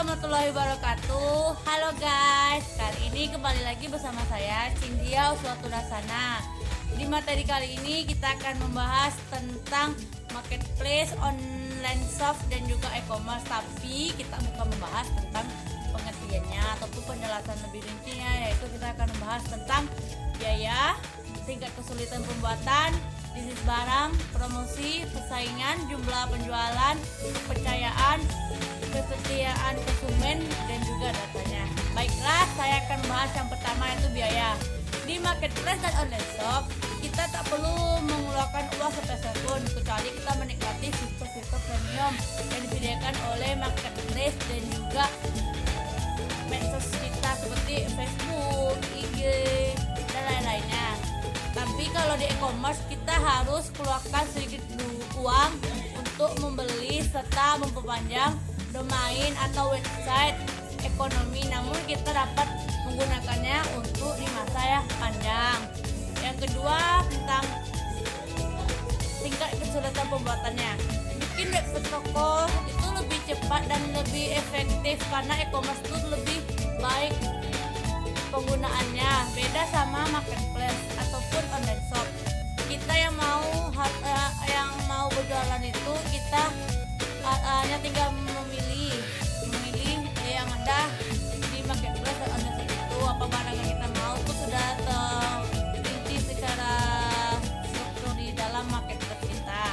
warahmatullahi wabarakatuh. Halo guys, kali ini kembali lagi bersama saya Cynthia Uswatudasana. Di materi kali ini kita akan membahas tentang marketplace, online shop dan juga e-commerce. Tapi kita bukan membahas tentang pengertiannya ataupun penjelasan lebih rincinya, yaitu kita akan membahas tentang biaya, tingkat kesulitan pembuatan, bisnis barang, promosi, persaingan, jumlah penjualan, kepercayaan, kesetiaan konsumen, dan juga datanya. Baiklah, saya akan bahas yang pertama, yaitu biaya. Di marketplace dan online shop, kita tak perlu mengeluarkan uang sepeser pun, kecuali kita menikmati fitur-fitur premium yang disediakan oleh marketplace dan juga medsos kita seperti Facebook, IG, dan lain-lainnya. Tapi kalau di e-commerce kita harus keluarkan sedikit uang untuk membeli serta memperpanjang domain atau website ekonomi, namun kita dapat menggunakannya untuk di masa yang panjang. Yang kedua, tentang tingkat kesulitan pembuatannya. Bikin website toko itu lebih cepat dan lebih efektif karena e-commerce itu lebih baik penggunaannya, beda sama marketplace ataupun online shop. Kita yang mau berjualan itu kita hanya tinggal memilih yang ada di marketplace dan online shop itu, apa barang yang kita mau itu sudah terinci secara struktur di dalam marketplace kita.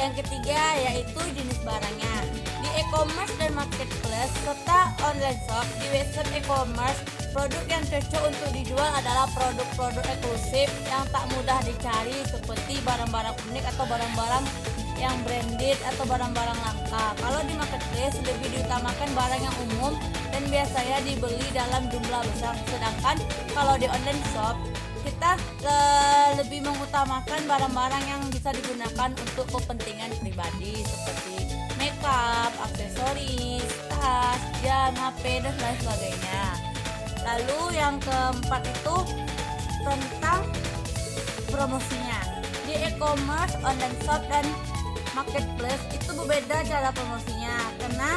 Yang ketiga yaitu jenis barangnya. Di e-commerce dan marketplace serta online shop, di website e-commerce, produk yang cocok untuk dijual adalah produk-produk eksklusif yang tak mudah dicari, seperti barang-barang unik atau barang-barang yang branded atau barang-barang langka. Kalau di marketplace lebih diutamakan barang yang umum dan biasanya dibeli dalam jumlah besar. Sedangkan kalau di online shop kita lebih mengutamakan barang-barang yang bisa digunakan untuk kepentingan pribadi seperti makeup, aksesoris, tas, jam, HP, dan lain sebagainya. Lalu yang keempat itu tentang promosinya. Di e-commerce, online shop, dan marketplace itu berbeda cara promosinya, karena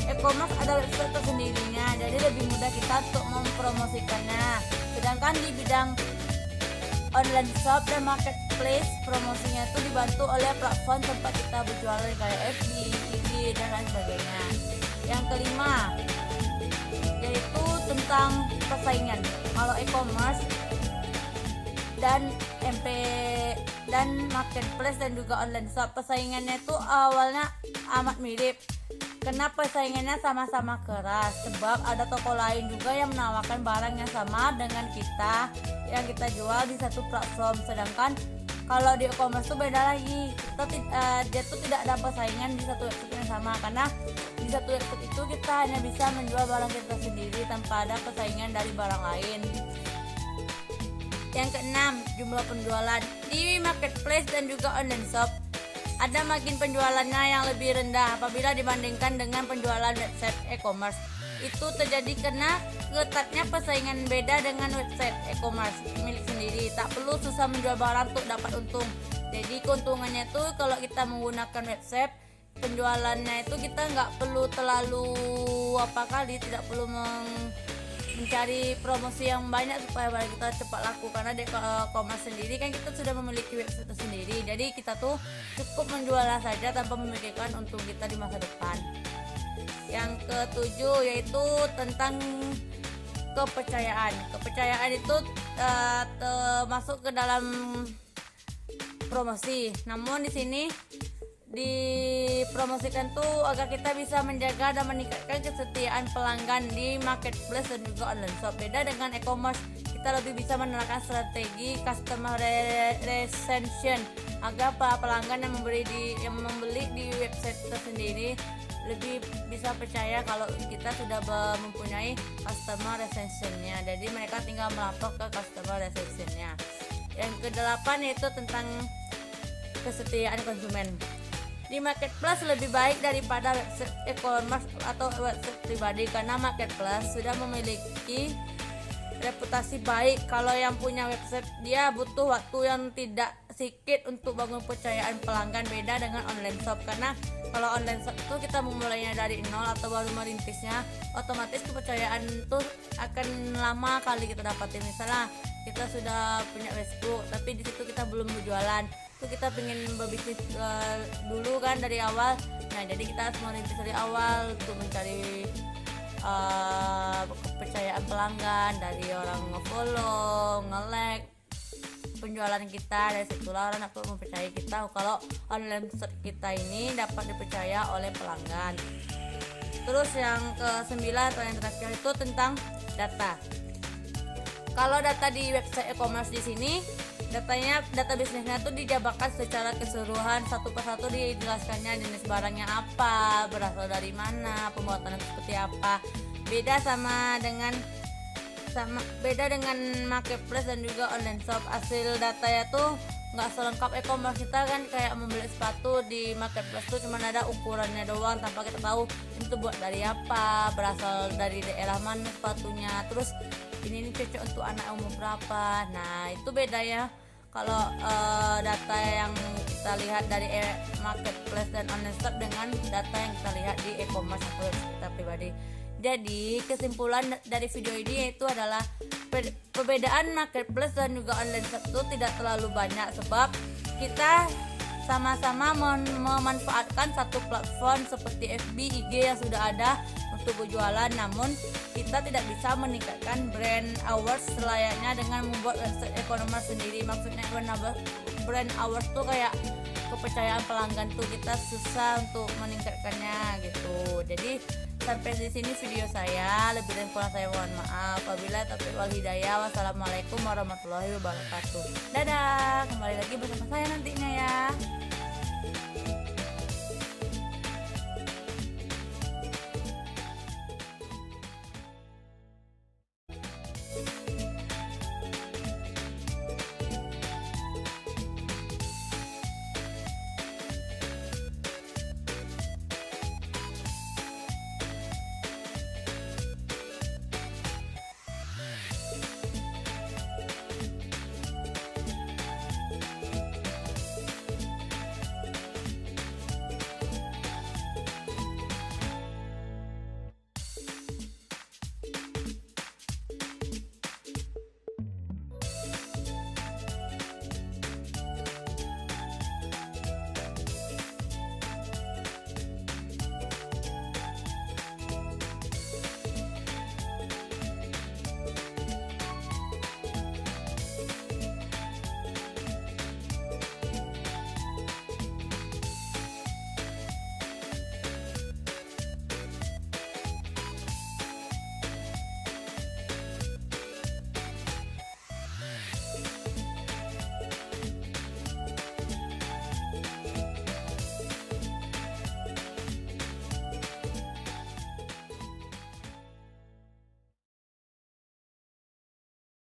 e-commerce ada website tersendirinya, jadi lebih mudah kita untuk mempromosikannya. Sedangkan di bidang online shop dan marketplace, promosinya itu dibantu oleh platform tempat kita berjualan kayak FB, IG, dan lain sebagainya. Yang kelima yaitu tentang persaingan. Kalau e-commerce dan marketplace dan juga online shop, persaingannya itu awalnya amat mirip. Kenapa persaingannya sama-sama keras? Sebab ada toko lain juga yang menawarkan barang yang sama dengan kita yang kita jual di satu platform. Sedangkan kalau di e-commerce itu beda lagi. Dia tuh tidak ada persaingan di satu website yang sama, karena di satu website itu kita hanya bisa menjual barang kita sendiri tanpa ada persaingan dari barang lain. Yang keenam, jumlah penjualan. Di marketplace dan juga online shop ada margin penjualannya yang lebih rendah apabila dibandingkan dengan penjualan website e-commerce. Itu terjadi karena ketatnya persaingan, beda dengan website e-commerce milik sendiri. Tak perlu susah menjual barang untuk dapat untung. Jadi keuntungannya itu kalau kita menggunakan website, penjualannya itu kita nggak perlu terlalu tidak perlu mencari promosi yang banyak supaya barang kita cepat laku, karena di e-commerce sendiri kan kita sudah memiliki website sendiri, jadi kita tuh cukup menjualnya saja tanpa memikirkan untung kita di masa depan. Yang ketujuh yaitu tentang kepercayaan. Kepercayaan itu termasuk ke dalam promosi, namun di sini dipromosikan tuh agar kita bisa menjaga dan meningkatkan kesetiaan pelanggan di marketplace dan juga online shop. Beda dengan e-commerce, kita lebih bisa menerapkan strategi customer retention agar para pelanggan yang membeli di website tersendiri lebih bisa percaya kalau kita sudah mempunyai customer retentionnya. Jadi mereka tinggal melapor ke customer retentionnya. Yang kedelapan yaitu tentang kesetiaan konsumen. Di marketplace lebih baik daripada website e-commerce atau website pribadi, karena marketplace sudah memiliki reputasi baik. Kalau yang punya website dia butuh waktu yang tidak sedikit untuk bangun kepercayaan pelanggan, beda dengan online shop. Karena kalau online shop itu kita memulainya dari nol atau baru merintisnya, otomatis kepercayaan itu akan lama kali kita dapatin. Misalnya kita sudah punya Facebook tapi di situ kita belum berjualan, itu kita pengen berbisnis dulu kan dari awal. Nah jadi kita harus merintis dari awal untuk mencari kepercayaan pelanggan dari orang nge-follow, nge-like penjualan kita. Dari situlah orang dapat mempercayai kita kalau online shop kita ini dapat dipercaya oleh pelanggan. Terus yang ke-9 atau yang terakhir itu tentang data. Kalau data di website e-commerce di sini, data bisnisnya tuh dijabarkan secara keseluruhan, satu persatu dijelaskannya jenis barangnya apa, berasal dari mana, pembuatannya seperti apa. Beda dengan marketplace dan juga online shop. Hasil datanya tuh nggak selengkap e-commerce. Kita kan kayak membeli sepatu di marketplace tuh cuma ada ukurannya doang tanpa kita tahu itu buat dari apa, berasal dari daerah mana sepatunya, terus ini cocok untuk anak umur berapa. Nah itu beda ya kalau data yang kita lihat dari marketplace dan online shop dengan data yang kita lihat di e-commerce atau kita pribadi. Jadi kesimpulan dari video ini yaitu adalah perbedaan marketplace dan juga online shop itu tidak terlalu banyak, sebab kita sama-sama memanfaatkan satu platform seperti FB, IG yang sudah ada untuk berjualan. Namun kita tidak bisa meningkatkan brand awareness selayaknya dengan membuat website e-commerce sendiri. Maksudnya brand awareness tuh kayak kepercayaan pelanggan tuh kita susah untuk meningkatkannya gitu. Jadi sampai di sini video saya, lebih dan kurang saya mohon maaf. Wabillahi taufiq wal hidayah. Wassalamualaikum warahmatullahi wabarakatuh. Dadah, kembali lagi bersama saya nantinya ya.